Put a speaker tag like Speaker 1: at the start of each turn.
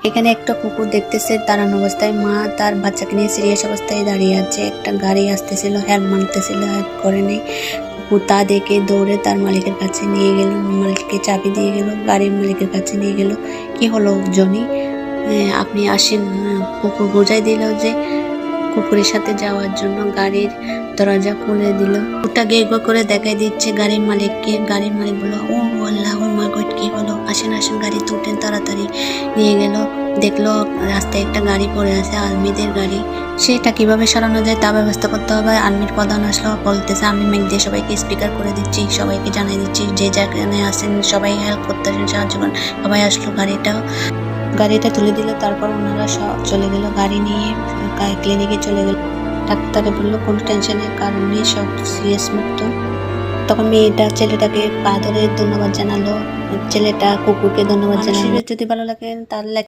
Speaker 1: এখানে একটা কুকুর দেখতেছে দাঁড়ানো অবস্থায়, মা তার বাচ্চাকে নিয়ে সিরিয়াস অবস্থায় দাঁড়িয়ে আছে। একটা গাড়ি আসতেছিল, হেল্প মানতেছিল, হেল্প করেনি। কুকুর তা দেখে দৌড়ে তার মালিকের কাছে নিয়ে গেল, মালিককে চাবি দিয়ে গেল, গাড়ির মালিকের কাছে নিয়ে গেল। কি হলো জনি, আপনি আসেন। কুকুর বোঝাই দিল যে কুকুরের সাথে যাওয়ার জন্য গাড়ির দরজা খুলে দিল। ওটা গেট করে দেখাই দিচ্ছে গাড়ির মালিককে। গাড়ির মালিক বললো, ও আল্লাহ, ও মা গড, কি হলো, আসেন আসেন, গাড়িতে উঠেন তাড়াতাড়ি। নিয়ে গেল, দেখলো রাস্তায় একটা গাড়ি পড়ে আছে, আর্মিদের গাড়ি। সেটা কিভাবে সরানো যায় তা ব্যবস্থা করতে হবে। আর্মির প্রধান আসলো, বলতেছে আমি মাইক দিয়ে সবাইকে স্পিকার করে দিচ্ছি, সবাইকে জানিয়ে দিচ্ছি যে যেখানে আসেন সবাই হেল্প করতে আসেন, সাহায্য করেন। সবাই আসলো, গাড়িটা তুলে দিল। তারপর ওনারা সব চলে গেল, গাড়ি নিয়ে ক্লিনিকে চলে গেল। ডাক্তারে বললো কোনো টেনশনের কারণ নেই, সব সিরিয়াস মুক্ত। তখন মেয়েটা ছেলেটাকে পা ধরে ধন্যবাদ জানালো, ছেলেটা কুকুরকে ধন্যবাদ জানালো। যদি ভালো লাগে তাহলে